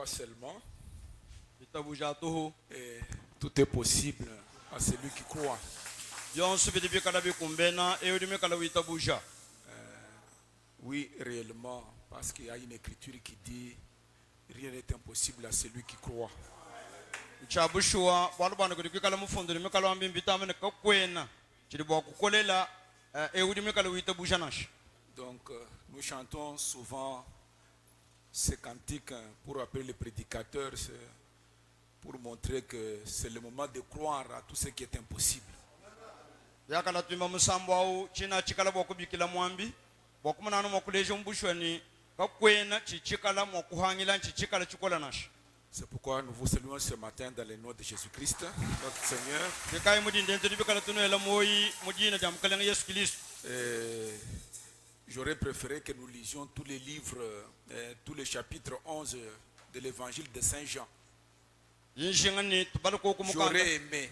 croit seulement. Itabuja toho. Et tout est possible à celui qui croit. Yonsu bidibi kala bi kumbena eudimi kala itabuja. Oui, réellement, parce qu'il y a une écriture qui dit rien n'est impossible à celui qui croit. Chabushua walbana kudi kala mufundo mi kala ambi bitamene kakwena. Chidi bo kukolela eudimi kala itabuja nash. Donc, nous chantons souvent ces cantiques pour appeler les prédicateurs, pour montrer que c'est le moment de croire à tout ce qui est impossible. Yakala tuma musambwa china chikala bo kubikila mwambi. Bokumana no mokuleje mbushweni kakwena chichikala mokuhangila chichikala chikola nash. C'est pourquoi nous vous saluons ce matin dans le nom de Jésus-Christ, notre Seigneur. Et j'aurais préféré que nous lisions tous les livres, tous les chapitres 11 de l'évangile de Saint Jean. J'aurais aimé.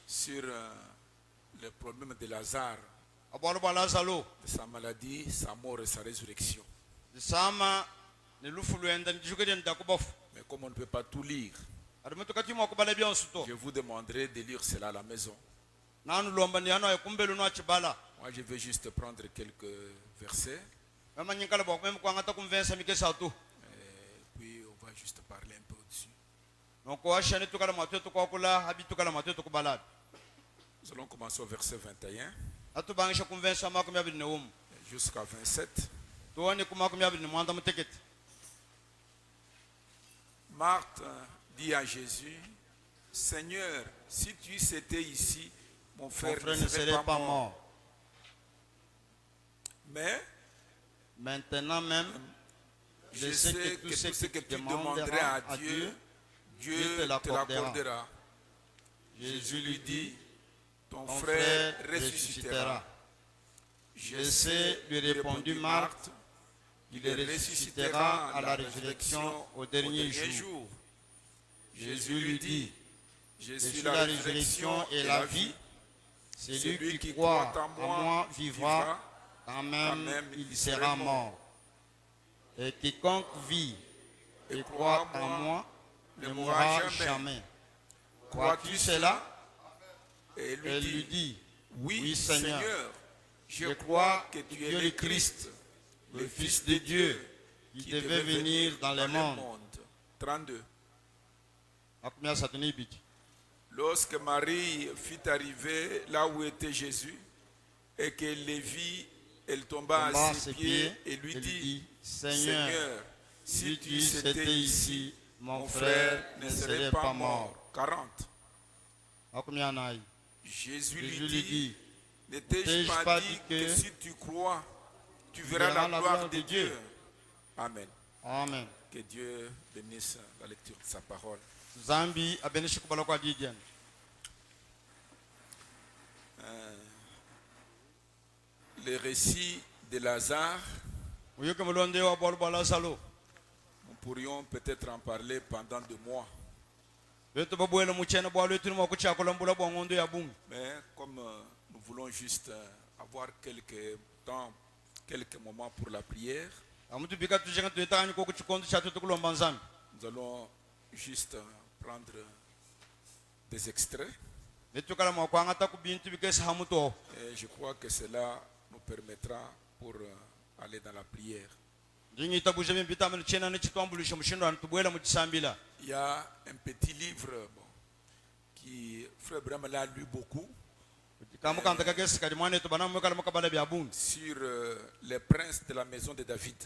Sur le problème de Lazare, de sa maladie, sa mort et sa résurrection. Mais comme on ne peut pas tout lire, je vous demanderai de lire cela à la maison. Moi, je vais juste prendre quelques versets. Et puis, on va juste parler un peu au-dessus. Nous allons commencer au verset 21 jusqu'à 27. Marthe dit à Jésus, Seigneur, si tu étais ici, mon frère ne serait pas mort. Mais maintenant même, je sais que tout ce que tu demanderais à Dieu, Dieu te l'accordera. Jésus lui dit, ton frère ressuscitera. Je sais, lui répondit Marthe, il ressuscitera à la résurrection au dernier jour. Jésus lui dit, je suis la résurrection et la vie. Celui qui croit en moi vivra, quand même il sera mort. Et quiconque vit et croit en moi ne mourra jamais. Crois-tu cela? Et lui dit, oui Seigneur, je crois que tu es le Christ, le Fils de Dieu, qui devait venir dans le monde. 32. Lorsque Marie fut arrivée là où était Jésus, et qu'elle le vit, elle tomba à ses pieds et lui dit, Seigneur, si tu étais ici, mon frère ne serait pas mort. 40. Jésus lui dit, ne t'ai-je pas dit que si tu crois, tu verras la gloire de Dieu. Amen. Amen. Que Dieu bénisse la lecture de sa parole. Zambi abenishe kubala kwa Didian. Le récit de Lazare, nous pourrions peut-être en parler pendant 2 mois. Mais comme nous voulons juste avoir quelques temps, quelques moments pour la prière, nous allons juste prendre des extraits. Et je crois que cela nous permettra pour aller dans la prière. Il y a un petit livre qui Frère Branham l'a lu beaucoup sur les princes de la maison de David.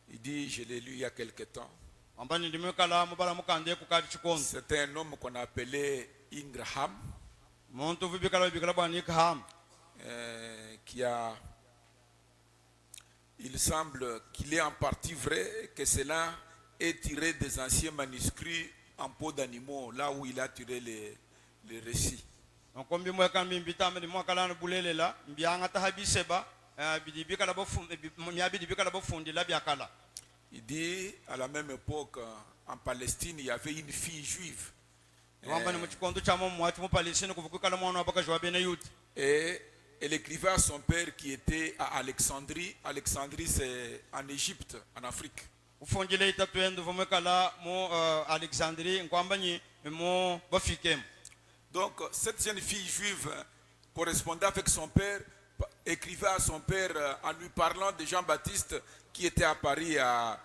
Il dit, je l'ai lu il y a quelque temps. C'était un homme qu'on appelait Ingraham, il semble qu'il est en partie vrai que cela est tiré des anciens manuscrits en peau d'animaux, là où il a tiré les récits. Il dit, à la même époque, en Palestine, il y avait une fille juive Et elle écrivait à son père qui était à Alexandrie. Alexandrie, c'est en Égypte, en Afrique. Donc, cette jeune fille juive correspondait avec son père, écrivait à son père en lui parlant de Jean-Baptiste qui était à Paris, à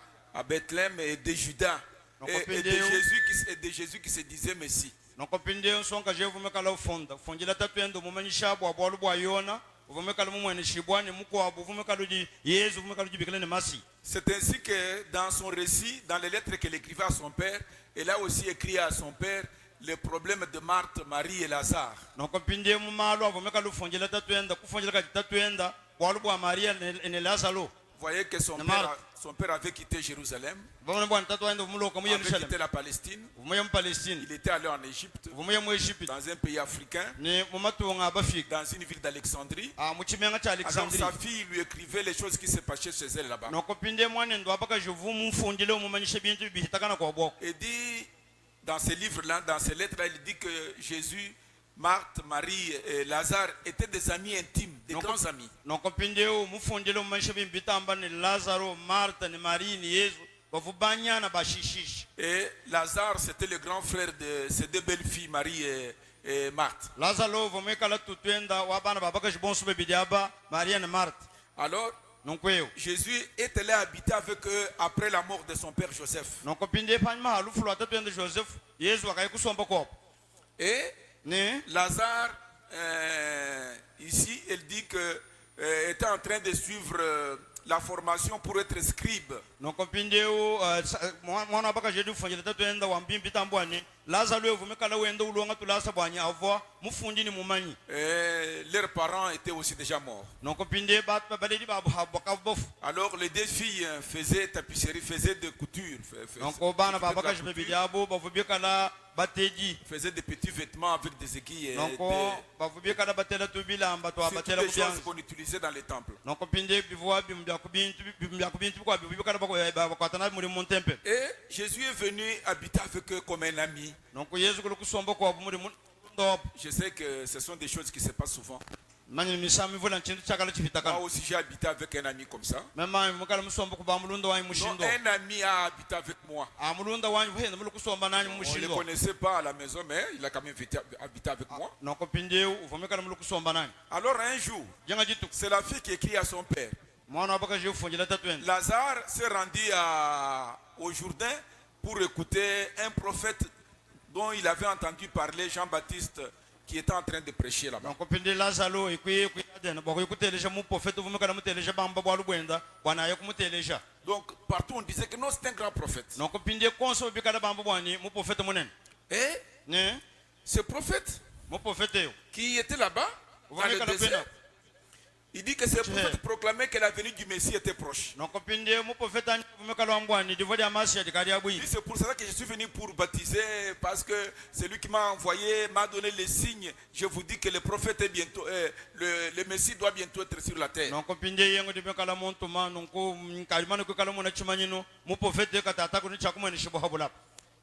Bethléem, et de Judas, et de Jésus qui se disait Messie. C'est ainsi que dans son récit, dans les lettres qu'elle écrivait à son père, elle a aussi écrit à son père le problème de Marthe, Marie et Lazare. Vous voyez que son père avait quitté Jérusalem, avait quitté la Palestine, il était allé en Égypte, dans un pays africain, dans une ville d'Alexandrie. Alors sa fille lui écrivait les choses qui se passaient chez elle là-bas. Et dit, dans ces livres-là, dans ces lettres-là, il dit que Jésus, Marthe, Marie et Lazare étaient des amis intimes, des grands amis. Et Lazare, c'était le grand frère de ces deux belles filles, Marie et Marthe. Alors, Jésus est allé habiter avec eux après la mort de son père Joseph. Et Lazare, ici, elle dit que était en train de suivre la formation pour être scribe. Leurs parents étaient aussi déjà morts. Alors les deux filles faisaient tapisserie, faisaient de couture, faisaient des petits vêtements avec des aiguilles, des choses qu'on utilisait dans les temples. Et Jésus est venu habiter avec eux comme un ami. Je sais que ce sont des choses qui se passent souvent. Moi aussi j'ai habité avec un ami comme ça. Donc, un ami a habité avec moi. On ne le connaissait pas à la maison, mais il a quand même habité avec moi. Alors un jour, c'est la fille qui écrit à son père. Lazare s'est rendu au Jourdain pour écouter un prophète dont il avait entendu parler, Jean-Baptiste, qui était en train de prêcher là-bas. Donc partout on disait que non, c'est un grand prophète. Et ce prophète qui était là-bas, dans le désert, il dit que ce prophète proclamait que la venue du Messie était proche. Il dit, c'est pour cela que je suis venu pour baptiser, parce que c'est lui qui m'a envoyé, m'a donné les signes. Je vous dis que le prophète est bientôt, le Messie doit bientôt être sur la terre.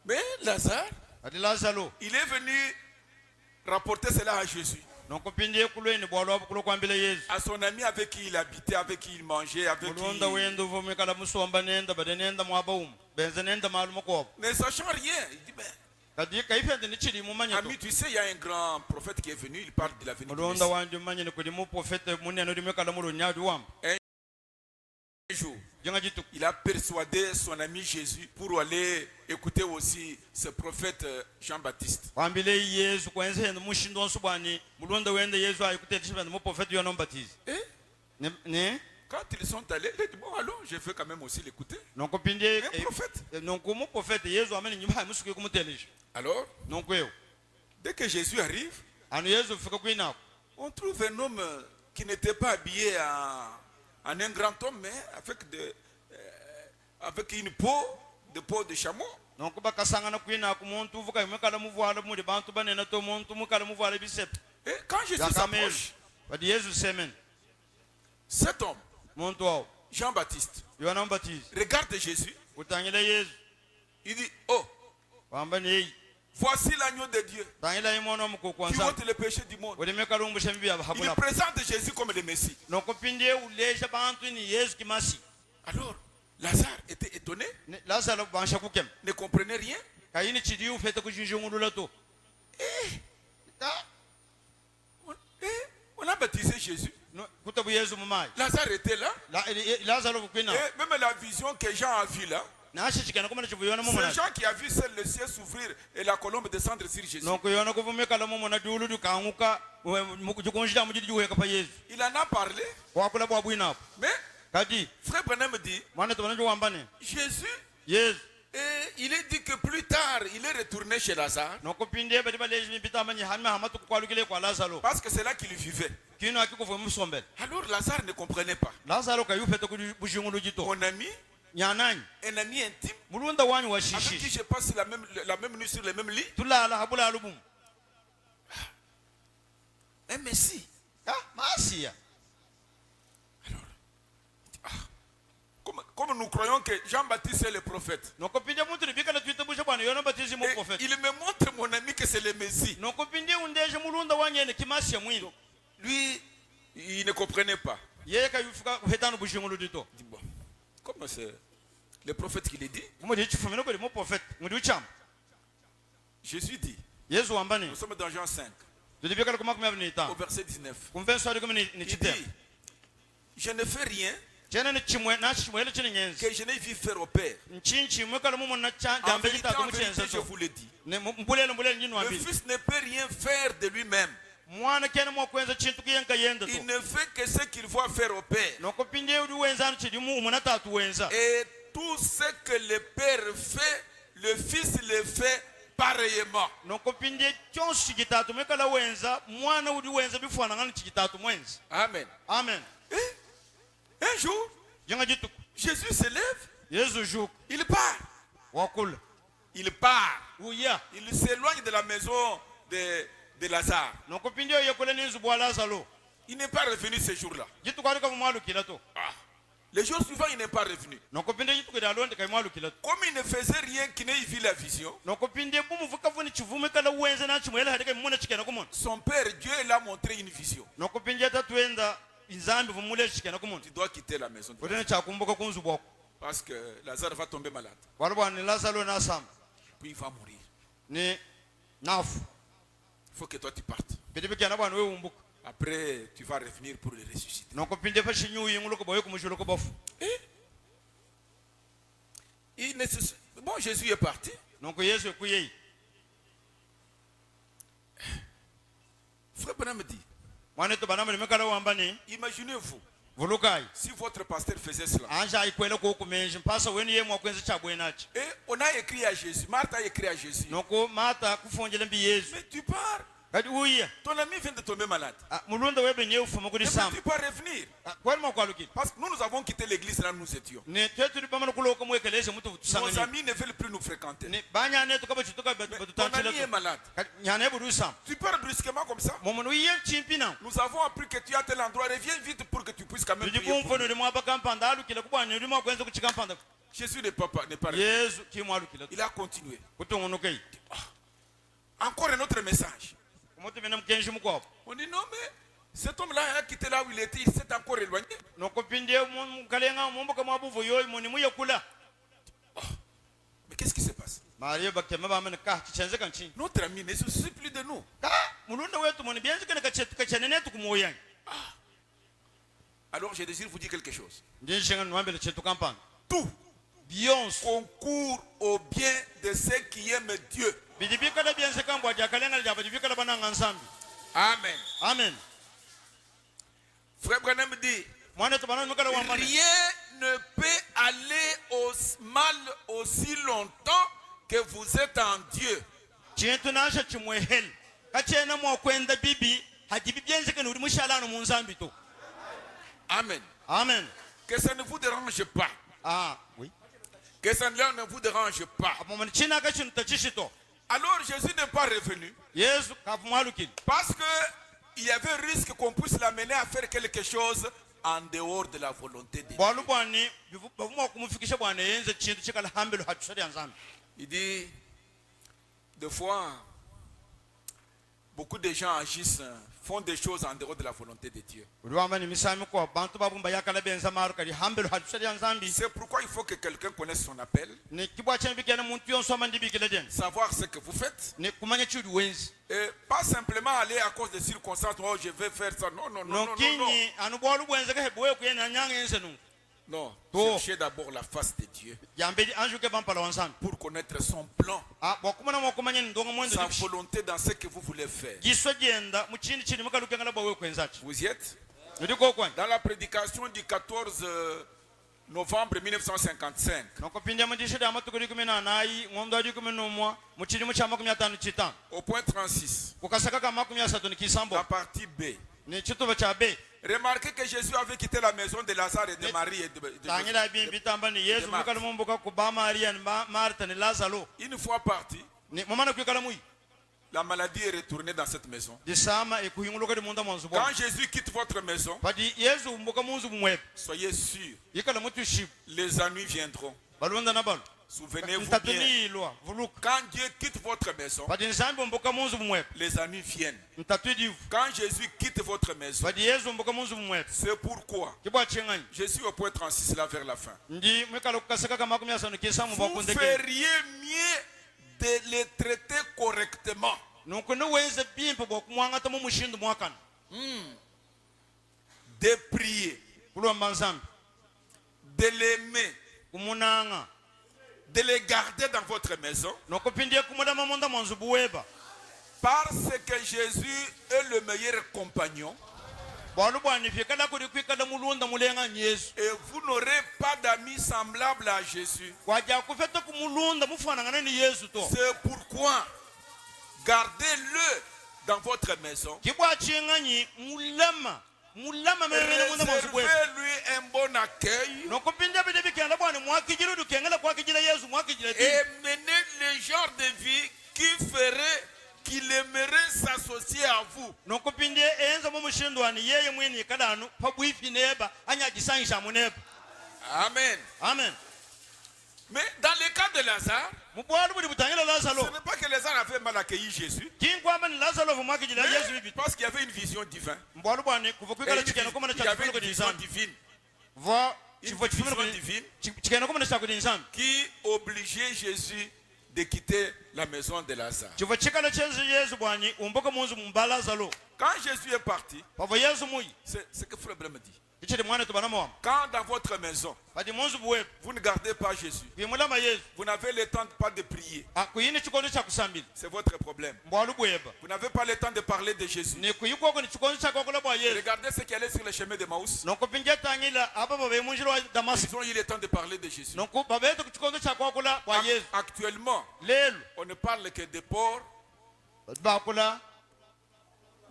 Mais Lazare, il est venu rapporter cela à Jésus. À son ami avec qui il habitait, avec qui il mangeait, avec qui... Ne sachant rien, il dit, ami, tu sais, il y a un grand prophète qui est venu, il parle de la venue du Messie. Un jour, il a persuadé son ami Jésus pour aller écouter aussi ce prophète Jean-Baptiste. Et quand ils sont allés, il a dit, bon, allons, je vais quand même aussi l'écouter. Un prophète. Alors, dès que Jésus arrive, on trouve un homme qui n'était pas habillé en un grand homme, mais avec une peau de chameau. Et quand Jésus s'approche, cet homme, Jean-Baptiste, regarde Jésus. Il dit, oh, Voici l'agneau de Dieu qui ôte le péché du monde. Il présente Jésus comme le Messie. Alors, Lazare était étonné, ne comprenait rien. On a baptisé Jésus. Lazare était là. Et même la vision que Jean a vue là, c'est Jean qui a vu seul le ciel s'ouvrir et la colombe descendre sur Jésus. Il en a parlé. Mais Frère Branham dit, Jésus, et il est dit que plus tard, il est retourné chez Lazare. Parce que c'est là qu'il vivait. Alors Lazare ne comprenait pas. Mon ami, un ami intime, avec qui je passe la même nuit sur le même lit. Un Messie. Comme nous croyons que Jean-Baptiste est le prophète. Il me montre, mon ami, que c'est le Messie. Lui, il ne comprenait pas. Bon, comme c'est le prophète qui l'a dit, Jésus dit, nous sommes dans Jean 5, au verset 19. Il dit, je ne fais rien que je n'ai vu faire au Père. En vérité, je vous le dis, le Fils ne peut rien faire de lui-même. Il ne fait que ce qu'il voit faire au Père. Et tout ce que le Père fait, le Fils le fait pareillement. Amen. Amen. Un jour, Jésus se lève, il part. Il part. Il s'éloigne de la maison de Lazare. Il n'est pas revenu ce jour-là. Les jours suivants, il n'est pas revenu. Comme il ne faisait rien qui n'ait vu la vision, son père Dieu l'a montré une vision. Tu dois quitter la maison. Parce que Lazare va tomber malade. Puis il va mourir. Il faut que toi tu partes. Après, tu vas revenir pour le ressusciter. Bon, Jésus est parti. Frère Branham dit, imaginez-vous si votre pasteur faisait cela. Et on a écrit à Jésus, Marthe a écrit à Jésus, mais tu pars. Ton ami vient de tomber malade. Tu peux revenir. Parce que nous avons quitté l'église là où nous étions. Nos amis ne veulent plus nous fréquenter. Mais ton ami est malade. Tu pars brusquement comme ça. Nous avons appris que tu es à tel endroit. Reviens vite pour que tu puisses quand même prier pour nous. Jésus n'est pas revenu. Il a continué. Encore un autre message. On dit non, mais cet homme-là a quitté là où il était, il s'est encore éloigné. Oh, mais qu'est-ce qui se passe? Notre ami ne se soucie plus de nous. Alors je désire vous dire quelque chose. Tout concourt au bien de ceux qui aiment Dieu. Amen. Amen. Frère Branham dit, rien ne peut aller mal aussi longtemps que vous êtes en Dieu. Amen. Amen. Que ça ne vous dérange pas. Oui. Que ça ne vous dérange pas. Alors Jésus n'est pas revenu. Parce qu'il y avait un risque qu'on puisse l'amener à faire quelque chose en dehors de la volonté de Dieu. Il dit, Des fois, beaucoup de gens agissent, font des choses en dehors de la volonté de Dieu. C'est pourquoi il faut que quelqu'un connaisse son appel, savoir ce que vous faites, et pas simplement aller à cause des circonstances, oh je vais faire ça, non, non, non, non, non. Non, cherchez d'abord la face de Dieu pour connaître son plan, sa volonté dans ce que vous voulez faire. Vous y êtes? Dans la prédication du 14 novembre 1955, au point 36, la partie B, remarquez que Jésus avait quitté la maison de Lazare et de Marie et de Marthe. Une fois parti, la maladie est retournée dans cette maison. Quand Jésus quitte votre maison, soyez sûr, les ennuis viendront. Souvenez-vous bien, quand Dieu quitte votre maison, les ennuis viennent. Quand Jésus quitte votre maison, c'est pourquoi je suis au point 36 là vers la fin. Vous feriez mieux de les traiter correctement. De prier, de l'aimer, de les garder dans votre maison, parce que Jésus est le meilleur compagnon. Et vous n'aurez pas d'amis semblables à Jésus. C'est pourquoi gardez-le dans votre maison. Réservez-lui un bon accueil. Et menez le genre de vie qu'il aimerait s'associer à vous. Amen. Amen. Mais dans le cas de Lazare, ce n'est pas que Lazare avait mal accueilli Jésus, parce qu'il y avait une vision divine. Il y avait une vision divine. Qui obligeait Jésus de quitter la maison de Lazare. Quand Jésus est parti, c'est que Frère Branham dit. Quand dans votre maison, vous ne gardez pas Jésus, vous n'avez le temps pas de prier, c'est votre problème. Vous n'avez pas le temps de parler de Jésus. Regardez ce qui allait sur le chemin de Maús. Ils ont eu le temps de parler de Jésus. Actuellement, on ne parle que de porcs,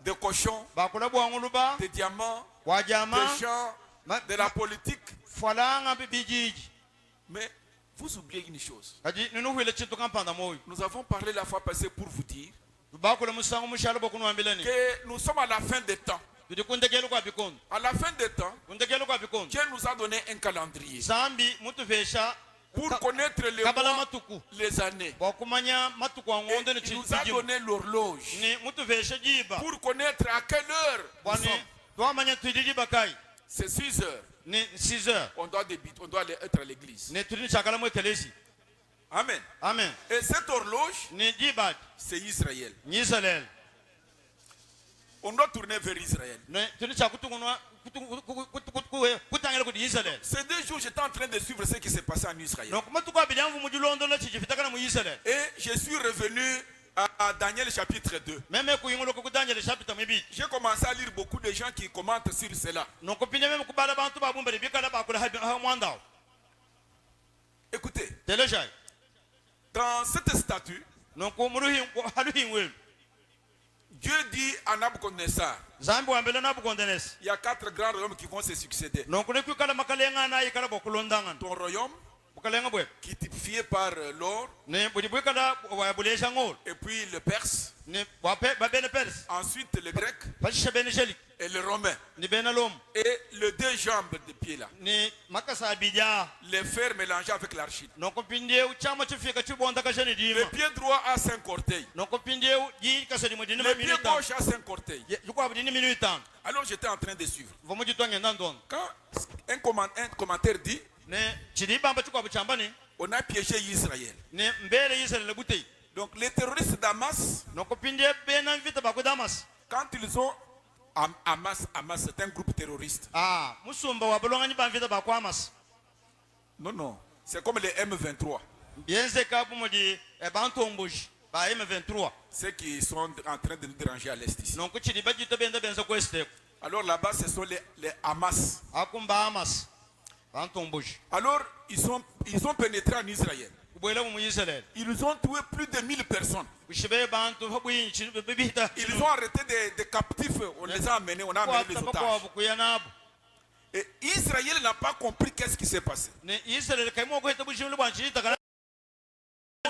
de cochons, de diamants, des gens, de la politique. Mais vous oubliez une chose. Nous avons parlé la fois passée pour vous dire que nous sommes à la fin des temps. À la fin des temps, Dieu nous a donné un calendrier pour connaître les mois, les années. Et il nous a donné l'horloge pour connaître à quelle heure nous sommes. C'est 6 heures. 6 heures. On doit être à l'église. Amen. Amen. Et cette horloge, c'est Israël. On doit tourner vers Israël. Ces 2 jours, j'étais en train de suivre ce qui s'est passé en Israël. Et je suis revenu à Daniel chapitre 2. J'ai commencé à lire beaucoup de gens qui commentent sur cela. Écoutez, dans cette statue, Dieu dit à Nabucodonosor, il y a 4 grands royaumes qui vont se succéder. Ton royaume, qui est typifié par l'or, et puis le perse, ensuite le grec et le romain, et les deux jambes de pied là, les fers mélangés avec l'argile. Le pied droit a 5 orteils, le pied gauche a 5 orteils. Alors j'étais en train de suivre. Quand un commentaire dit, on a piégé Israël. Donc les terroristes d'Hamas, quand ils sont Hamas, c'est un groupe terroriste. Non, c'est comme les M23. Ceux qui sont en train de nous déranger à l'est ici. Alors là-bas, ce sont les Hamas. Alors, ils ont pénétré en Israël. Ils ont tué plus de 1000 personnes. Ils ont arrêté des captifs. On les a amenés, on a amené les otages. Et Israël n'a pas compris qu'est-ce qui s'est passé. On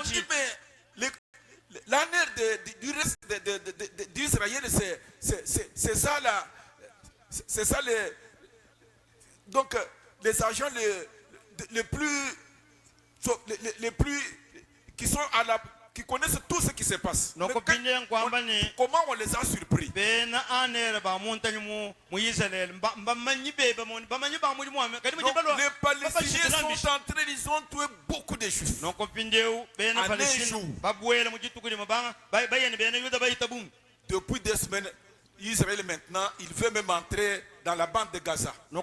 dit, mais l'honneur du reste d'Israël, c'est ça là. C'est ça les. Donc, les agents les plus qui sont qui connaissent tout ce qui se passe. Comment on les a surpris? Donc, les Palestiniens sont entrés, ils ont tué beaucoup de Juifs. En un jour. Depuis 2 semaines, Israël maintenant, il veut même entrer dans la bande de Gaza. Il ne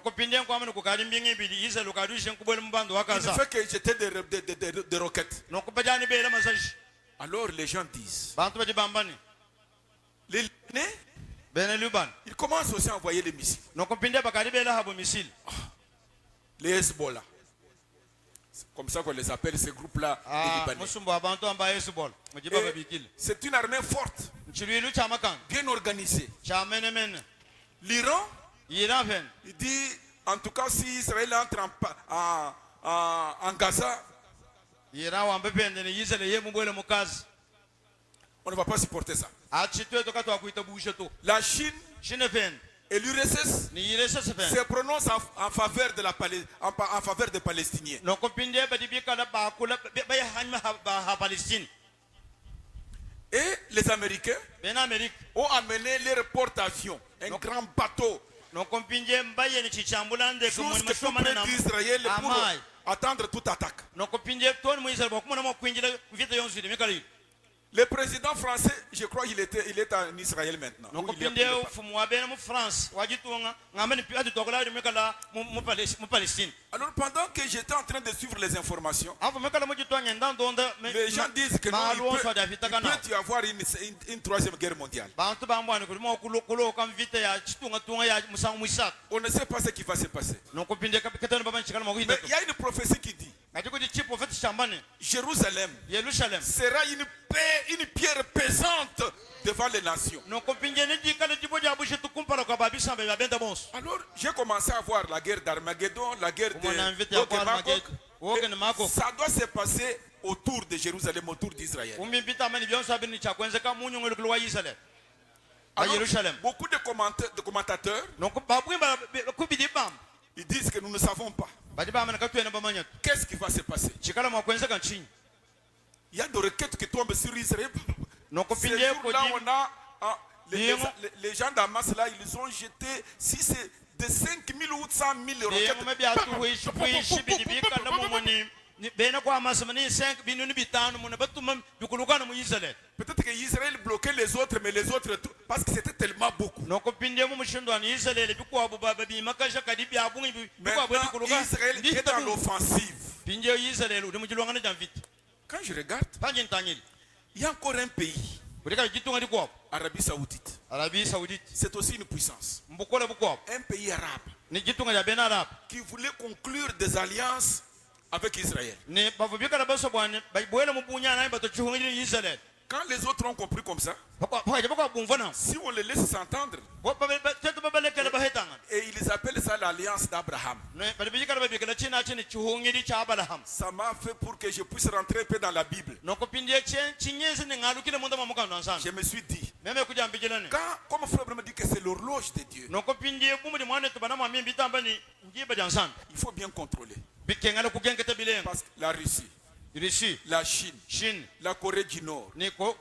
fait que jeter des roquettes. Alors les gens disent, les Libanais, ils commencent aussi à envoyer les missiles. Les Hezbollah. C'est comme ça qu'on les appelle, ces groupes-là, les Libanais. C'est une armée forte, bien organisée. L'Iran, il dit, en tout cas, si Israël entre en Gaza, on ne va pas supporter ça. La Chine et l'URSS se prononcent en faveur des Palestiniens. Et les Américains ont amené les porte-avions, un grand bateau, jusqu'à près d'Israël pour attendre toute attaque. Le président français, je crois qu'il est en Israël maintenant. Alors pendant que j'étais en train de suivre les informations, les gens disent que non, il peut y avoir une troisième guerre mondiale. On ne sait pas ce qui va se passer. Mais il y a une prophétie qui dit, Jérusalem sera une pierre pesante devant les nations. Alors j'ai commencé à voir la guerre d'Armageddon, la guerre de Magog. Ça doit se passer autour de Jérusalem, autour d'Israël. Beaucoup de commentateurs, ils disent que nous ne savons pas. Qu'est-ce qui va se passer? Il y a des requêtes qui tombent sur Israël. Ce jour-là, on a les gens d'Hamas là, ils ont jeté, si c'est de 5 000 ou 100 000 roquettes. Peut-être que Israël bloquait les autres, mais les autres, parce que c'était tellement beaucoup. Maintenant, Israël est dans l'offensive. Quand je regarde, il y a encore un pays, Arabie Saoudite. C'est aussi une puissance. Un pays arabe qui voulait conclure des alliances avec Israël. Quand les autres ont compris comme ça, si on les laisse s'entendre, et Et ils appellent ça l'alliance d'Abraham. Ça m'a fait pour que je puisse rentrer un peu dans la Bible. Je me suis dit, quand, comme frère me dit que c'est l'horloge de Dieu, il faut bien contrôler. Parce que la Russie, la Chine, la Corée du Nord, l'Iran.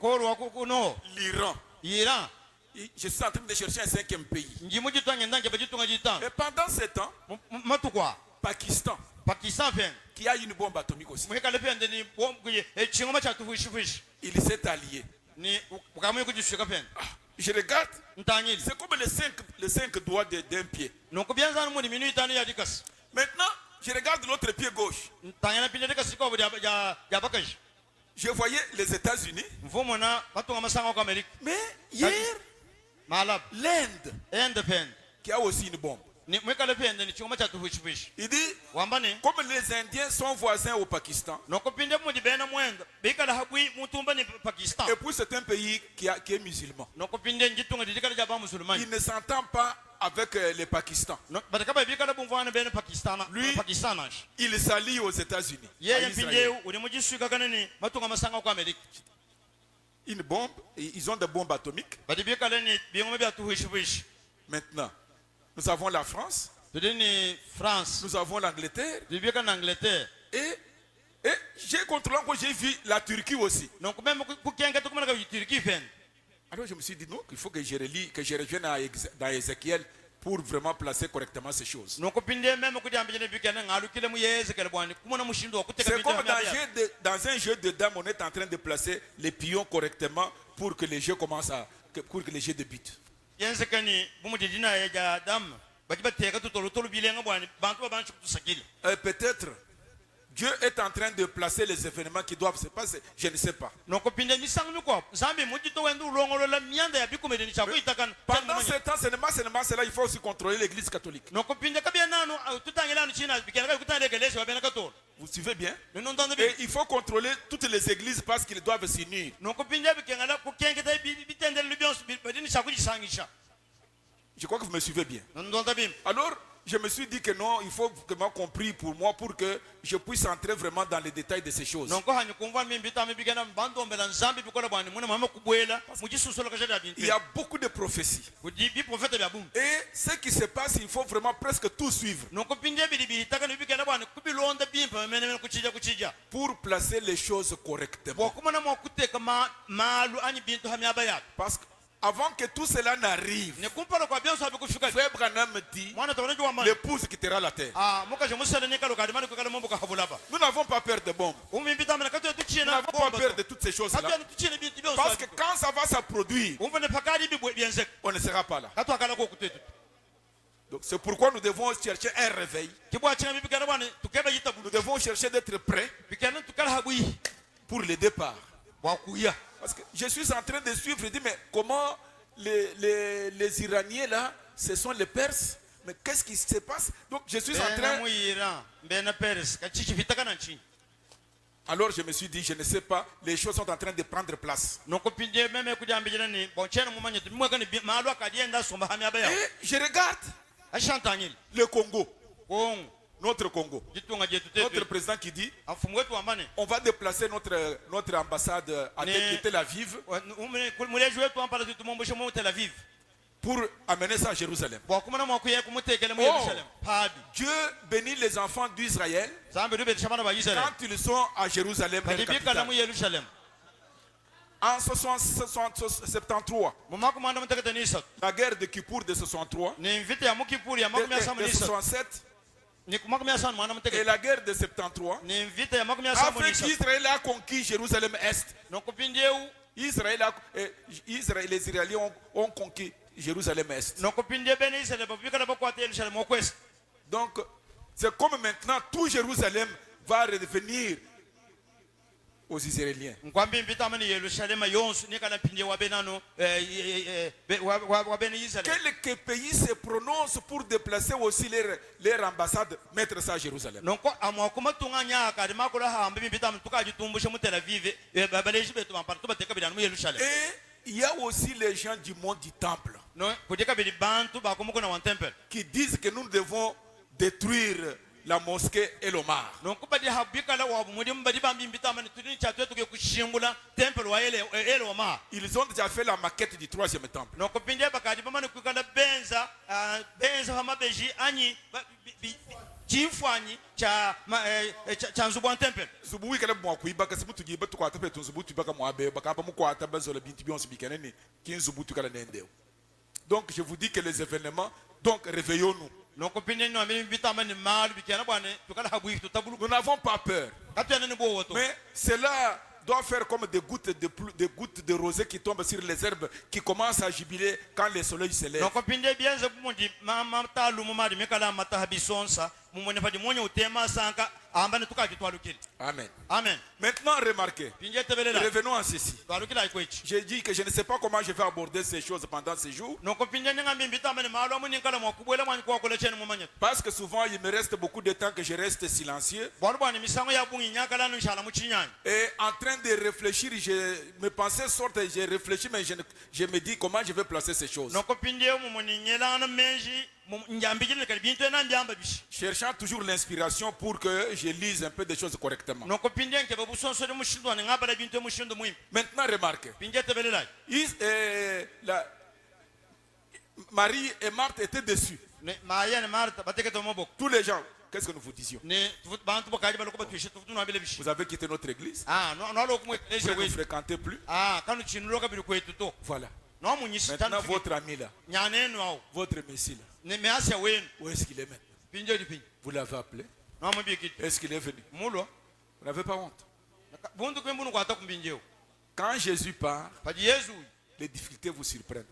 Je suis en train de chercher un 5e pays. Et pendant ce temps, Pakistan, qui a une bombe atomique aussi, il s'est allié. Je regarde, c'est comme les 5 doigts d'un pied. Maintenant, je regarde l'autre pied gauche. Je voyais les États-Unis. Mais hier, l'Inde, qui a aussi une bombe. Il dit, comme les Indiens sont voisins au Pakistan, et puis c'est un pays qui est musulman, il ne s'entend pas avec les Pakistans. Lui, il s'allie aux États-Unis. Une bombe, ils ont des bombes atomiques. Maintenant, nous avons la France, nous avons l'Angleterre, et j'ai contrôlé quand j'ai vu la Turquie aussi. Alors je me suis dit non, il faut que je relis, que je revienne dans Ézéchiel pour vraiment placer correctement ces choses. C'est comme dans un jeu de dames, on est en train de placer les pions correctement pour que les jeux commencent pour que les jeux débutent. Peut-être Dieu est en train de placer les événements qui doivent se passer. Je ne sais pas. Pendant ce temps, seulement cela, il faut aussi contrôler l'église catholique. Vous suivez bien? Et il faut contrôler toutes les églises parce qu'ils doivent s'unir. Je crois que vous me suivez bien. Alors, je me suis dit que non, il faut vraiment compris pour moi pour que je puisse entrer vraiment dans les détails de ces choses. Il y a beaucoup de prophéties. Et ce qui se passe, il faut vraiment presque tout suivre pour placer les choses correctement. Parce que avant que tout cela n'arrive, Frère Branham me dit, l'épouse quittera la terre. Nous n'avons pas peur de bombes. Nous n'avons pas peur de toutes ces choses-là. Parce que quand ça va se produire, on ne sera pas là. Donc c'est pourquoi nous devons chercher un réveil. Nous devons chercher d'être prêts pour le départ. Parce que je suis en train de suivre, je dis, mais comment les Iraniens là, ce sont les Perses, mais qu'est-ce qui se passe? Donc je suis en train... Alors je me suis dit, je ne sais pas, les choses sont en train de prendre place. Et je regarde le Congo. Notre Congo. Notre président qui dit, on va déplacer notre ambassade à Tel Aviv pour amener ça à Jérusalem. Oh, Dieu bénit les enfants d'Israël quand ils sont à Jérusalem. En 1973, la guerre de Kippour de 63, de 67, et la guerre de 73, après qu'Israël a conquis Jérusalem-Est, les Israéliens ont conquis Jérusalem-Est. Donc, c'est comme maintenant, tout Jérusalem va revenir aux Israéliens. Quelques pays se prononcent pour déplacer aussi leur ambassade, mettre ça à Jérusalem. Et il y a aussi les gens du monde du temple. qui disent que nous devons détruire la mosquée et l'Omar. Ils ont déjà fait la maquette du 3e temple. Donc je vous dis que les événements, donc réveillons-nous. Nous n'avons pas peur. Mais cela doit faire comme des gouttes de rosée qui tombent sur les herbes, qui commencent à jubiler quand le soleil se lève. Amen. Amen. Maintenant, remarquez. Revenons à ceci. J'ai dit que je ne sais pas comment je vais aborder ces choses pendant ces jours. Parce que souvent, il me reste beaucoup de temps que je reste silencieux. Et en train de réfléchir, mes pensées sortent et je réfléchis, mais je me dis comment je vais placer ces choses. Cherchant toujours l'inspiration pour que je lise un peu des choses correctement. Maintenant, remarquez. Marie et Marthe étaient déçus. Tous les gens, qu'est-ce que nous vous disions? Vous avez quitté notre église. Vous ne nous fréquentez plus. Voilà. Maintenant, votre ami là, votre messie là, où est-ce qu'il est maintenant? Vous l'avez appelé? Est-ce qu'il est venu? Vous n'avez pas honte. Quand Jésus part, les difficultés vous surprennent.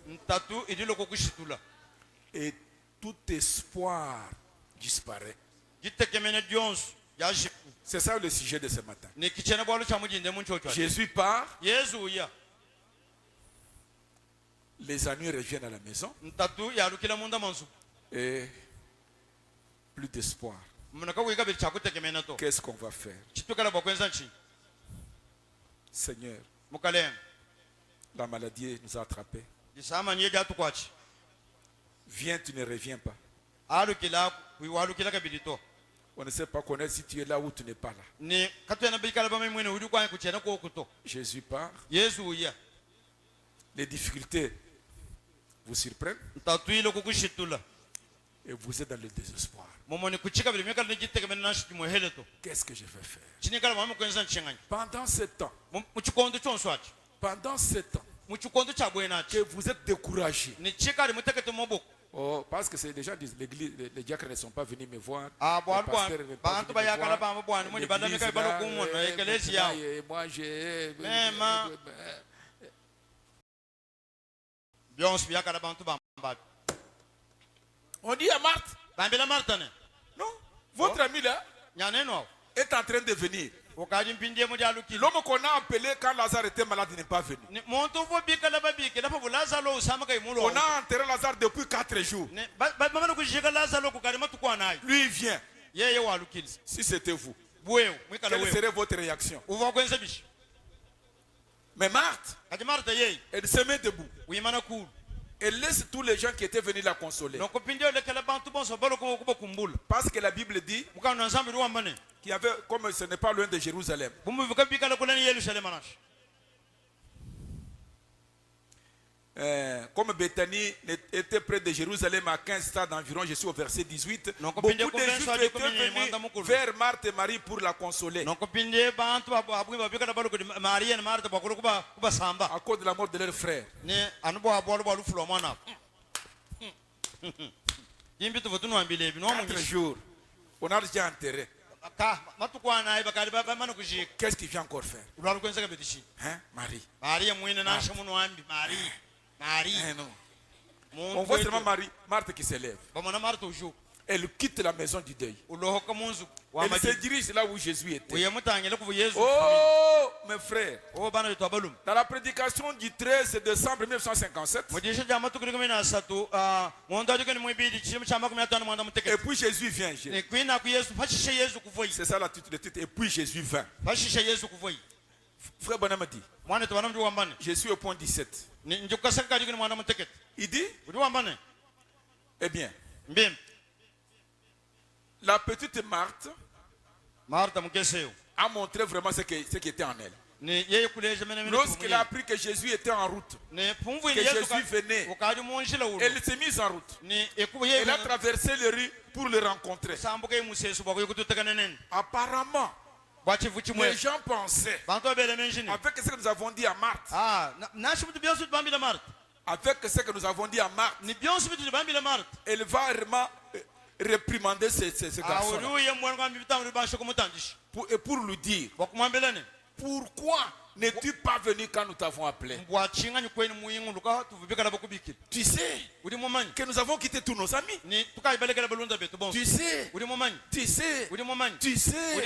Et tout espoir disparaît. C'est ça le sujet de ce matin. Jésus part. Les ennuis reviennent à la maison. Et plus d'espoir. Qu'est-ce qu'on va faire? Seigneur, la maladie nous a attrapés. Viens, tu ne reviens pas. On ne sait pas connaître si tu es là ou tu n'es pas là. Jésus part. Les difficultés vous surprennent. Et vous êtes dans le désespoir. Qu'est-ce que je vais faire? Pendant ce temps, que vous êtes découragé. Oh, parce que c'est déjà dit, les diacres ne sont pas venus me voir. Les pasteurs ne sont pas venus me voir. Et moi, j'ai... On dit à Marthe, non, votre ami là est en train de venir. L'homme qu'on a appelé quand Lazare était malade n'est pas venu. On a enterré Lazare depuis 4 jours. Lui il vient. Si c'était vous, quelle serait votre réaction? Mais Marthe, elle se met debout. Elle laisse tous les gens qui étaient venus la consoler. Parce que la Bible dit qu'il y avait, comme ce n'est pas loin de Jérusalem. Comme Bethanie était près de Jérusalem à 15 stades d'environ, je suis au verset 18. Beaucoup de Juifs étaient venus vers Marthe et Marie pour la consoler. À cause de la mort de leur frère. 4 jours. On a déjà enterré. Qu'est-ce qu'il vient encore faire? Hein, Marie. Non. On voit seulement Marthe qui s'élève. Elle quitte la maison du deuil. Elle se dirige là où Jésus était. Oh, mes frères. Dans la prédication du 13 décembre 1957. Et puis Jésus vient. C'est ça le titre. Et puis Jésus vint. Frère Bonhomme dit, je suis au point 17. Il dit, eh bien, la petite Marthe a montré vraiment ce qui était en elle. Lorsqu'elle a appris que Jésus était en route, que Jésus venait, elle s'est mise en route. Elle a traversé les rues pour le rencontrer. Apparemment, les gens pensaient, avec ce que nous avons dit à Marthe, avec ce que nous avons dit à Marthe, elle va vraiment réprimander ce garçon et pour lui dire, pourquoi n'es-tu pas venu quand nous t'avons appelé? Tu sais que nous avons quitté tous nos amis. Tu sais,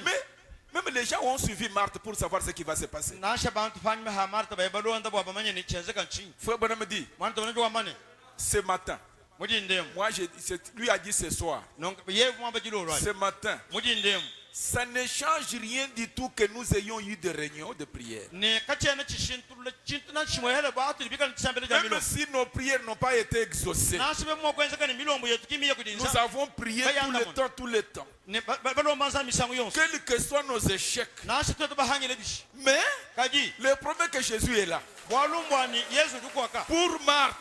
mais même les gens ont suivi Marthe pour savoir ce qui va se passer. Frère Bonhomme dit, ce matin, moi lui a dit ce soir, ce matin, ça ne change rien du tout que nous ayons eu des réunions de prière. Même si nos prières n'ont pas été exaucées, nous avons prié tout le temps. Quels que soient nos échecs. Mais le problème que Jésus est là. Pour Marthe,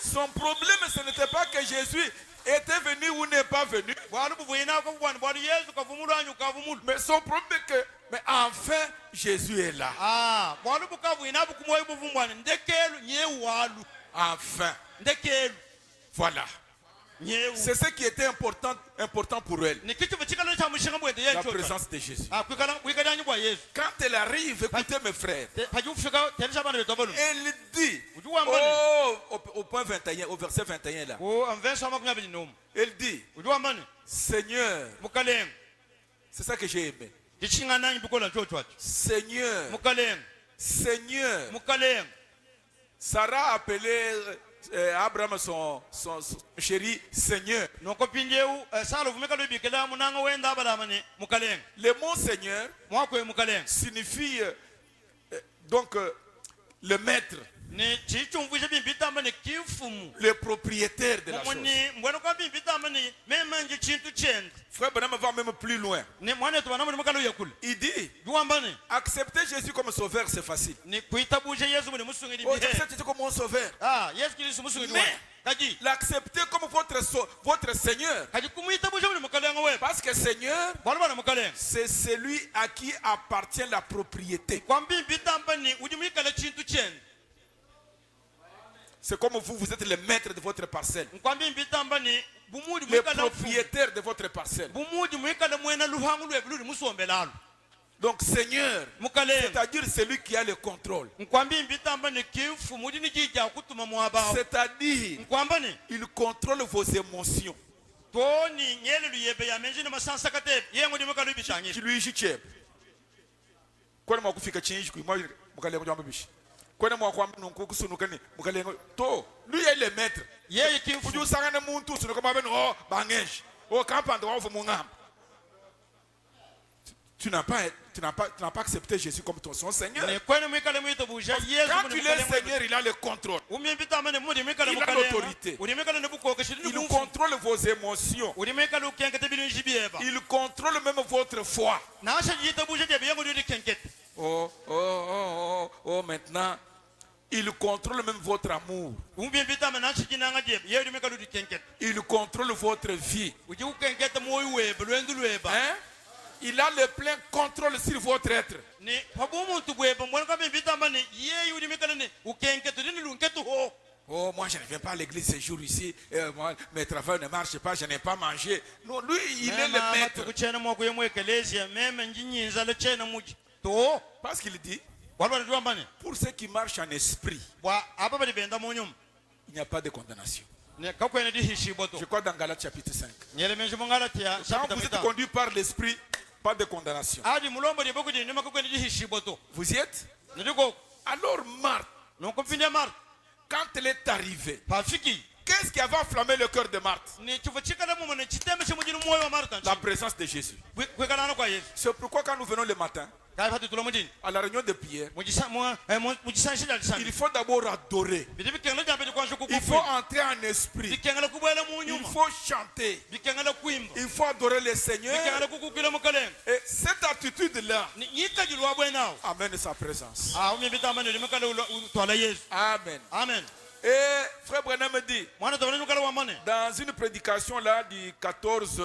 son problème ce n'était pas que Jésus était venu ou n'est pas venu. Mais son problème est que, mais enfin, Jésus est là. Enfin. Voilà. C'est ce qui était important pour elle. La présence de Jésus. Quand elle arrive, écoutez mes frères, elle dit, au point 21, au verset 21 là, elle dit, Seigneur, c'est ça que j'ai aimé. Seigneur, Sarah a appelé Abraham son chéri Seigneur. Le mot Seigneur signifie donc le maître, le propriétaire de la chose. Frère Branham va même plus loin. Il dit, accepter Jésus comme sauveur, c'est facile. Accepter Jésus comme mon sauveur. Mais l'accepter comme votre Seigneur. Parce que Seigneur, c'est celui à qui appartient la propriété. C'est comme vous êtes le maître de votre parcelle. Le propriétaire de votre parcelle. Donc Seigneur, c'est-à-dire celui qui a le contrôle. C'est-à-dire, il contrôle vos émotions. Lui est le maître. Tu n'as pas accepté Jésus comme son Seigneur. Quand il est Seigneur, il a le contrôle. Il a l'autorité. Il contrôle vos émotions. Il contrôle même votre foi. Maintenant, il contrôle même votre amour. Il contrôle votre vie. Hein? Il a le plein contrôle sur votre être. Oh, moi je ne viens pas à l'église ce jour ici. Mes travaux ne marchent pas, je n'ai pas mangé. Non, lui, il est le maître. Parce qu'il dit, pour ceux qui marchent en esprit, il n'y a pas de condamnation. Je crois dans Galates chapitre 5. Quand vous êtes conduit par l'esprit, pas de condamnation. Vous y êtes? Alors Marthe, quand elle est arrivée, qu'est-ce qui avait enflammé le cœur de Marthe? La présence de Jésus. C'est pourquoi quand nous venons le matin, à la réunion de prière, il faut d'abord adorer. Il faut entrer en esprit. Il faut chanter. Il faut adorer le Seigneur. Et cette attitude-là amène sa présence. Amen. Amen. Et Frère Branham me dit, dans une prédication là du 14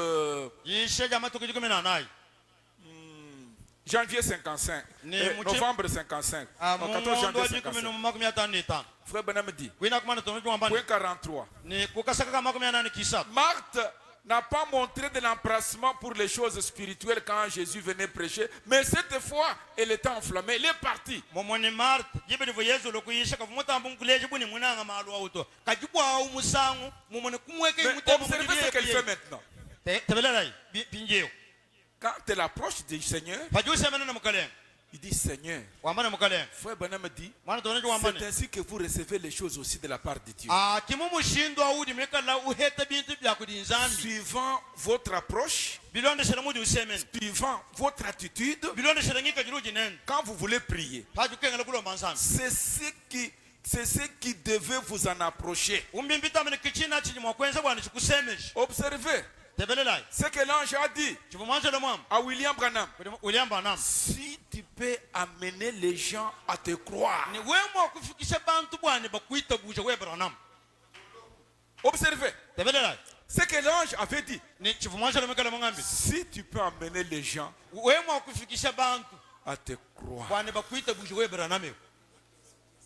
janvier 55, novembre 55, 14 janvier 55, Frère Branham me dit, point 43, Marthe n'a pas montré de l'empressement pour les choses spirituelles quand Jésus venait prêcher, mais cette fois, elle était enflammée, elle est partie. Mais observez ce qu'elle fait maintenant. Quand elle approche du Seigneur, il dit Seigneur, Frère Branham me dit, c'est ainsi que vous recevez les choses aussi de la part de Dieu. Suivant votre approche, suivant votre attitude, quand vous voulez prier, c'est ce qui devait vous en approcher. Observez ce que l'ange a dit à William Branham. Si tu peux amener les gens à te croire. Observez ce que l'ange avait dit. Si tu peux amener les gens à te croire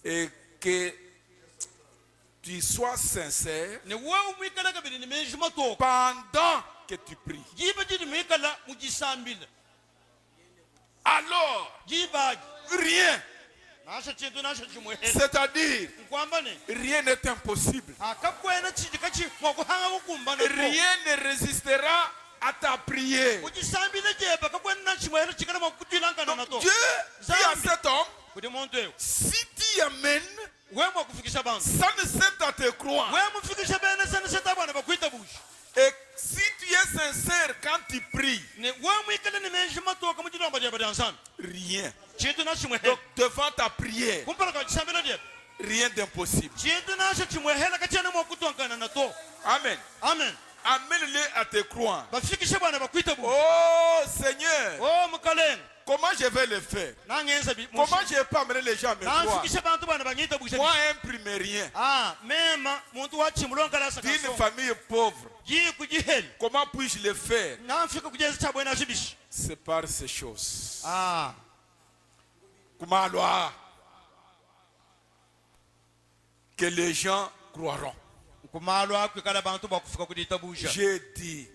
et que tu sois sincère pendant que tu pries, alors rien, c'est-à-dire rien n'est impossible, rien ne résistera à ta prière. Donc Dieu dit à cet homme, si tu amènes, ça ne sert à te croire. Et si tu es sincère quand tu pries, rien. Donc devant ta prière, rien d'impossible. Amen. Amen. Amène-les à te croire. Oh Seigneur, comment je vais le faire? Comment je peux amener les gens à me croire? Moi, imprime rien. D'une famille pauvre. Comment puis-je le faire? C'est par ces choses. Que les gens croiront. J'ai dit,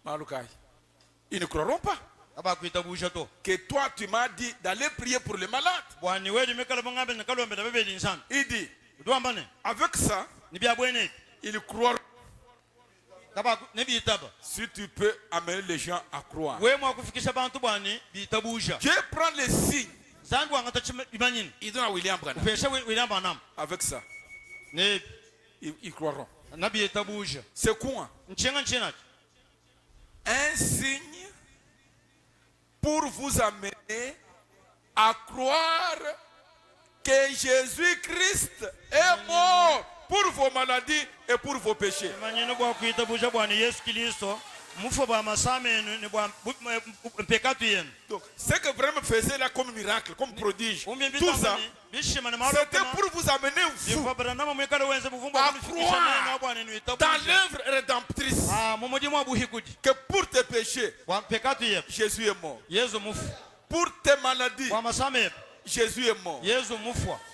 Malukai, ils ne croiront pas que toi tu m'as dit d'aller prier pour les malades. Il dit, avec ça, ils croiront. Si tu peux amener les gens à croire, Dieu prend les signes. Il donne à William Branham. Avec ça, ils croiront. C'est quoi? Un signe pour vous amener à croire que Jésus-Christ est mort pour vos maladies et pour vos péchés. Donc, ce que vraiment faisait là comme miracle, comme prodige, tout ça, c'était pour vous amener vous à croire dans l'œuvre rédemptrice que pour tes péchés, Jésus est mort. Pour tes maladies, Jésus est mort.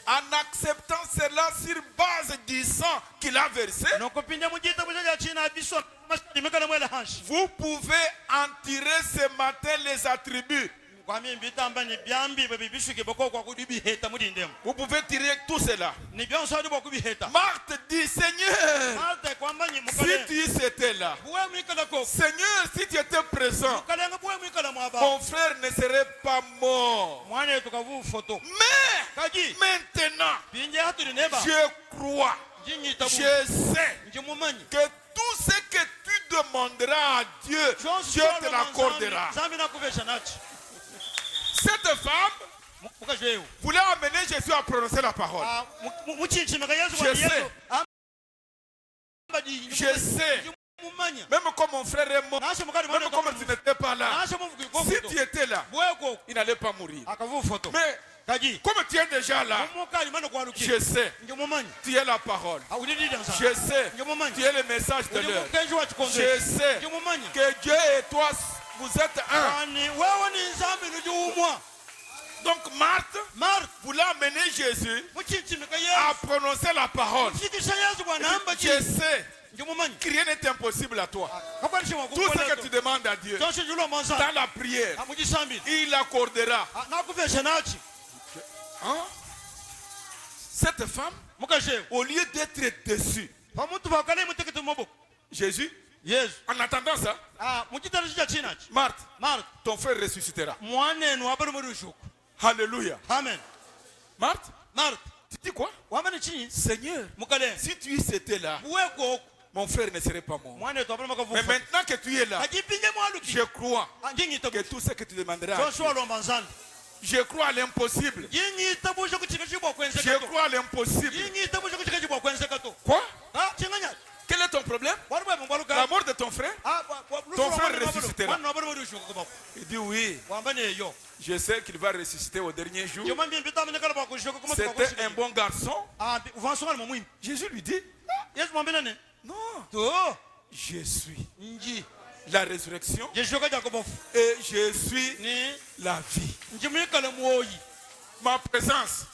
En acceptant cela sur base du sang qu'il a versé, vous pouvez en tirer ce matin les attributs. Vous pouvez tirer tout cela. Marthe dit, Seigneur, si tu étais là, Seigneur, si tu étais présent, mon frère ne serait pas mort. Mais maintenant, je crois, je sais que tout ce que tu demanderas à Dieu, Dieu te l'accordera. Cette femme voulait amener Jésus à prononcer la parole. Je sais. Même comme mon frère est mort, même comme tu n'étais pas là, si tu étais là, il n'allait pas mourir. Mais comme tu es déjà là, je sais, tu es la parole. Je sais, tu es le message de l'heure. Je sais que Dieu et toi, vous êtes un. Donc Marthe voulait amener Jésus à prononcer la parole. Je sais que rien n'est impossible à toi. Tout ce que tu demandes à Dieu dans la prière, il l'accordera. Hein? Cette femme, au lieu d'être déçue, Jésus, en attendant ça, Marthe, ton frère ressuscitera. Alléluia. Amen. Marthe, tu dis quoi? Seigneur, si tu étais là, mon frère ne serait pas mort. Mais maintenant que tu es là, je crois que tout ce que tu demanderas, je crois à l'impossible. Je crois à l'impossible. Quoi? Quel est ton problème? La mort de ton frère? Ton frère ressuscitera. Il dit oui. Je sais qu'il va ressusciter au dernier jour. C'était un bon garçon. Jésus lui dit, non, je suis la résurrection et je suis la vie. Ma présence,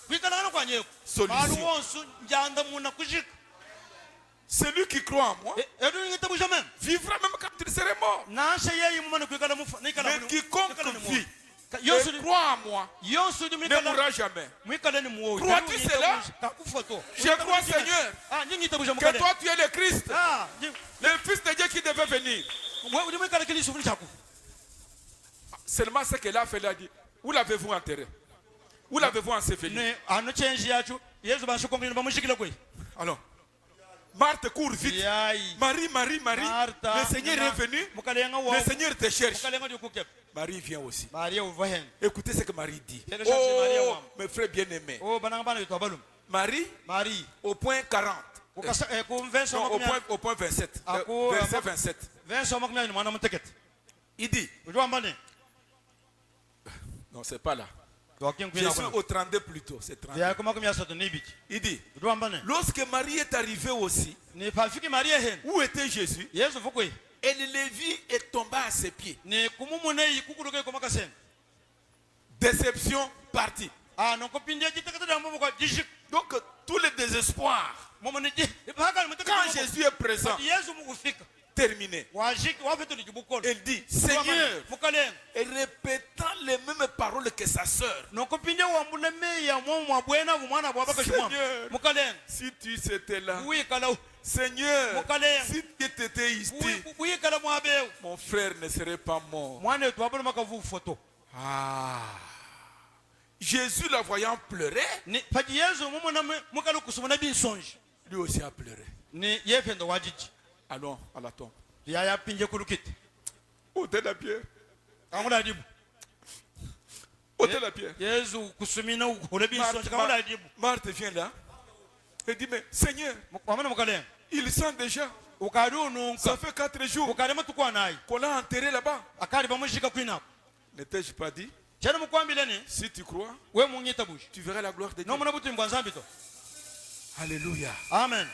solution. Celui qui croit en moi vivra même quand il serait mort. Mais quiconque vit et croit en moi ne mourra jamais. Crois-tu cela? Je crois, Seigneur, que toi tu es le Christ, le Fils de Dieu qui devait venir. Seulement ce qu'elle a fait, elle a dit, où l'avez-vous enterré? Où l'avez-vous enseveli? Alors, Marthe court vite. Marie. Le Seigneur est venu. Le Seigneur te cherche. Marie vient aussi. Écoutez ce que Marie dit. Oh, mes frères bien-aimés. Marie, au point 40. Non, au point 27. Verset 27. Il dit. Non, c'est pas là. Je suis au 32 plutôt. C'est 32. Il dit, lorsque Marie est arrivée aussi, où était Jésus? Elle le vit et tomba à ses pieds. Déception partie. Donc tout le désespoir, quand Jésus est présent, terminé. Elle dit, Seigneur, et répétant les mêmes paroles que sa sœur. Seigneur, si tu étais là, Seigneur, si tu étais ici, mon frère ne serait pas mort. Ah. Jésus, la voyant pleurer, lui aussi a pleuré. Allons à la tombe. Ôtez la pierre. Ôtez la pierre. Marthe vient là. Elle dit, mais Seigneur, il sent déjà. Ça fait 4 jours qu'on l'a enterré là-bas. N'étais-je pas dit? Si tu crois, tu verras la gloire de Dieu. Alléluia. Amen.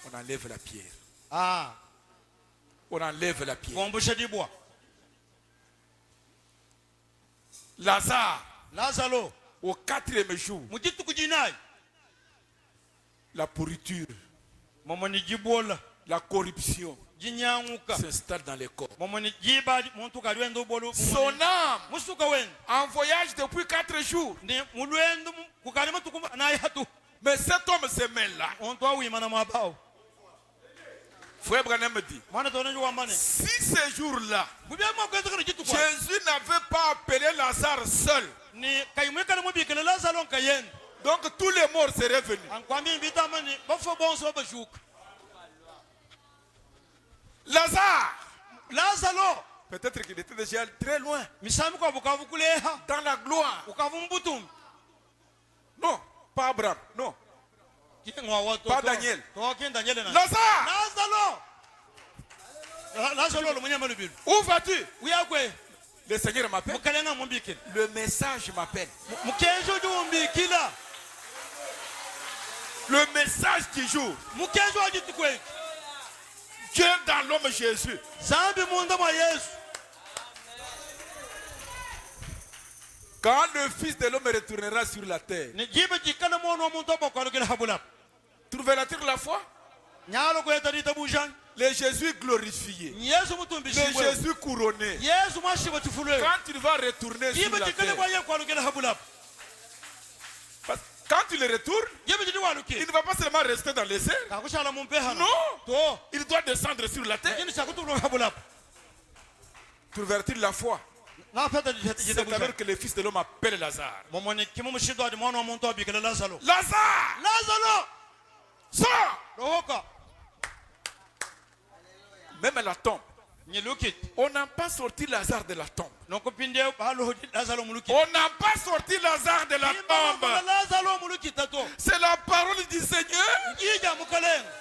On enlève la pierre. Ah. On enlève la pierre. Lazare, au 4e jour, la pourriture, la corruption s'installe dans les corps. Son âme, en voyage depuis 4 jours. Mais cet homme se mêle là. Frère Branham me dit, si ce jour-là, Jésus n'avait pas appelé Lazare seul, donc tous les morts seraient venus. Lazare, Peut-être qu'il était déjà très loin. Dans la gloire. Non, pas Abraham. Non. Pas Daniel. Lazare. Où vas-tu? Le Seigneur m'appelle. Le message m'appelle. Le message qui joue. Dieu dans l'homme Jésus. Quand le Fils de l'homme retournera sur la terre, trouvera-t-il la foi? Le Jésus glorifié, le Jésus couronné, quand il va retourner sur la terre, quand il retourne, il ne va pas seulement rester dans les airs. Non, il doit descendre sur la terre. Trouvera-t-il la foi? C'est alors que le Fils de l'homme appelle Lazare. Lazare! Sors! Même à la tombe. On n'a pas sorti Lazare de la tombe. On n'a pas sorti Lazare de la tombe. C'est la parole du Seigneur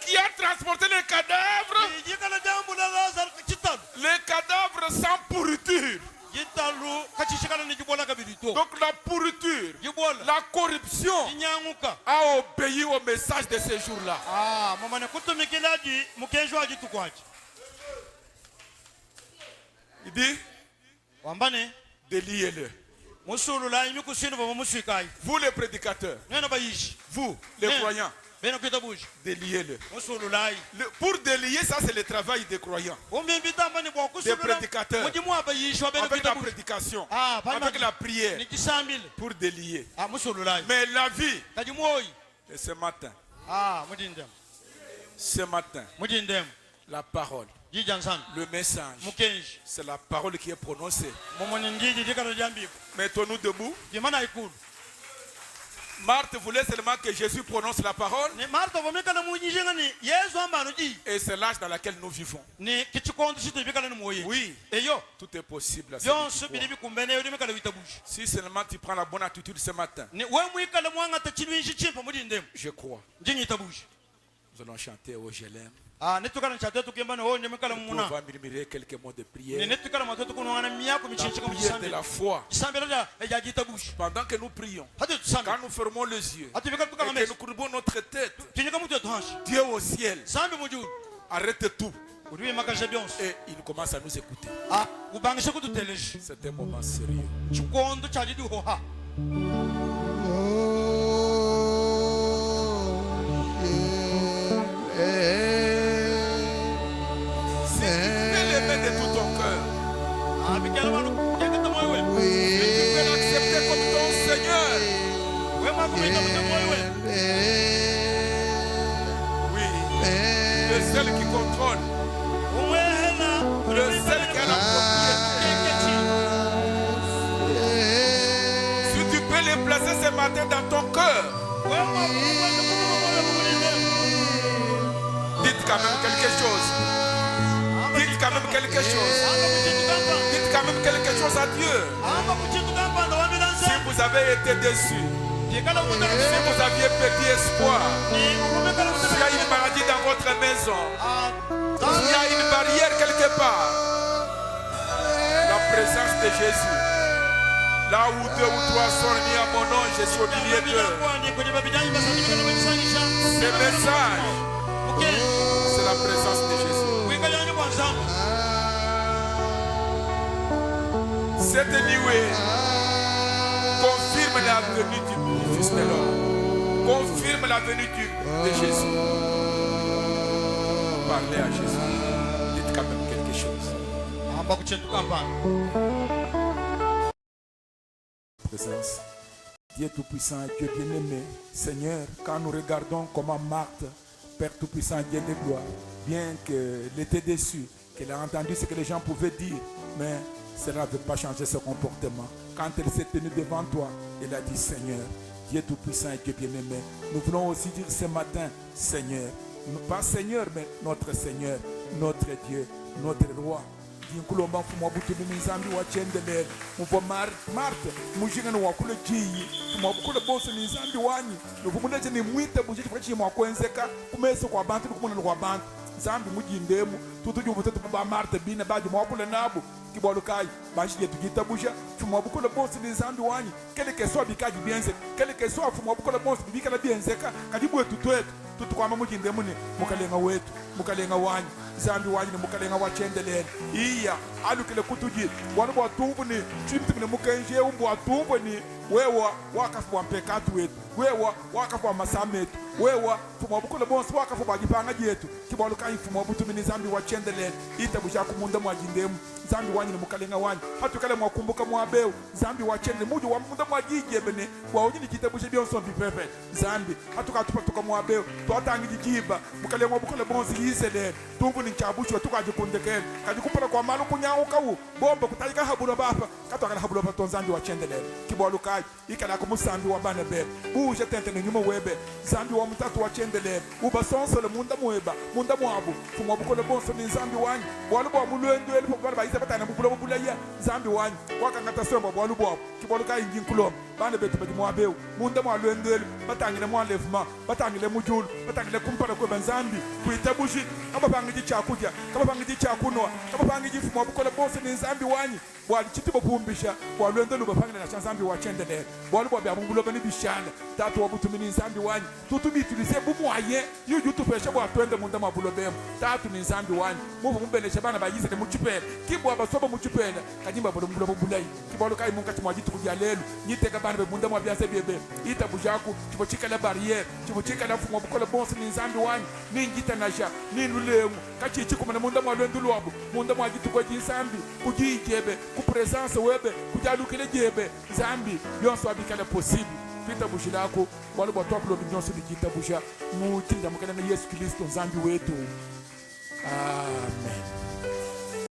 qui a transporté les cadavres. Les cadavres sans pourriture. Donc la pourriture, la corruption a obéi au message de ce jour-là. Il dit, déliez-le. Vous les prédicateurs, vous les croyants, déliez-le. Pour délier, ça c'est le travail des croyants, des prédicateurs, avec la prédication, avec la prière, pour délier. Mais la vie, et ce matin, la parole, le message, c'est la parole qui est prononcée. Mettons-nous debout. Marthe voulait seulement que Jésus prononce la parole. Et c'est l'âge dans lequel nous vivons. Oui, tout est possible. Si seulement tu prends la bonne attitude ce matin, je crois. Nous allons chanter au Je l'aime. On va murmurer quelques mots de prière. La prière de la foi. Pendant que nous prions, quand nous fermons les yeux et que nous courbons notre tête, Dieu au ciel arrête tout et il commence à nous écouter. C'est un moment sérieux. De tout ton cœur. Oui. Tu peux l'accepter comme ton Seigneur. Oui. Le seul qui contrôle. Le seul qui a la propriété. Si tu peux les placer ce matin dans ton cœur. Dites quand même quelque chose. Dites quand même quelque chose. Dites quand même quelque chose à Dieu. Si vous avez été déçu, si vous aviez perdu espoir, s'il y a une maladie dans votre maison, s'il y a une barrière quelque part, la présence de Jésus, là où 2 ou 3 sont réunis à mon nom, je suis au milieu d'eux. Ce message, c'est la présence de Jésus. Cette nuée confirme la venue du Fils de l'homme. Confirme la venue de Jésus. Parlez à Jésus. Dites quand même quelque chose. Présence. Dieu Tout-Puissant, Dieu bien-aimé, Seigneur, quand nous regardons comment Marthe, Père Tout-Puissant, Dieu de gloire, bien qu'elle était déçue, qu'elle a entendu ce que les gens pouvaient dire, mais cela ne veut pas changer son comportement. Quand elle s'est tenue devant toi, elle a dit, Seigneur, Dieu Tout-Puissant et Dieu bien-aimé, nous voulons aussi dire ce matin, Seigneur, pas Seigneur, mais notre Seigneur, notre Dieu, notre Roi. nkulomba mfumo wa butu ni nzambi wa chendelele mvo Marte mujinga no wakule jiyi mfumo wa bukule boso ni nzambi wani nufumuleje ni mwite bujiti fakachi mwa kwenzeka kumeso kwa bantu kumuna kwa bantu nzambi mujindemu tutuju butetu ba Marte bina baji mwapule nabu kibolukai bashije tujitabusha mfumo wa bukule boso ni nzambi wani kele keswa bikaji bienze kele keswa mfumo wa bukule boso bikala bienzeka kadibu wetu twetu tutukwama mujindemu ni mukalenga wetu mukalenga wani zambi wani mukalenga wachendelele iya alukile kutuji wanu bwa tumbu ni chimtu ni mukenje umbu wa tumbu ni wewa wakafu wa mpekatu wetu wewa wakafu wa masametu wewa fumo bukule bonsi wakafu wa jipanga jetu kibalu kai fumo butu mini zambi wachendelele ita busha kumunda mwajindemu zambi wani mukalenga wani hatu kale mwakumbuka mwabeu zambi wachendele muju wa munda mwajijebene wa ujini kitabusha bionso mpipepe zambi hatu katupa tuka mwabeu tuwatangi jijiba mukalenga bukule bonsi yiselele tumbu ni chabushwa tukajikundekele kajikumpala kwa malu kunyauka u bomba kutajika habulo bapa katwakala habulo bapa tonzambi wachendelele kibalu kai ikala kumusambi wa bana bebe buje tente ni nyuma webe zambi wa mutatu wachendelele uba sonsole munda mweba munda mwabu fumo bukole bonso ni zambi wani walubo wa mulwendo elipo bala baiza batana bubulo bubulaya zambi wani wakangata somba walubo kibalu kai njinkulom bana betu bedi mwabeu munda mwa lwendo elipo batangile mwa lefma batangile mujulu batangile kumpala kwa banzambi kuitabushi kama bangiji chakuja kama bangiji chakunwa kama bangiji fumo bukole bonso ni zambi wani wali chitibo pumbisha walwendo luba pangile na chanzambi wachendelele walubo bya bubulo bani bishana tatu wabutumini nzambi wani tutubi tulise bumwaye yuju tupesha bwa twende munda mabulo bemu tatu ni nzambi wani muvu mumbelesha bana bayize ne muchipela kibwa basoba muchipela kanyimba bulo bulai kibolo kai munga timwajitu kujalelu nyiteka bana be munda mwabyanse bebe ita bujaku kibochika la barriere kibochika la fumo bukola bonse ni nzambi wani ni ngita nasha ni nulemu kachichi kumana munda mwalwendu lwabo munda mwajitu kwa jinsambi kujijebe ku presence webe kujalukile jebe zambi yonso abikala possible Pita bushilako wale botoplo binyonso bikita busha mu tinda mukana na Yesu Kristo nzambi wetu. Amen.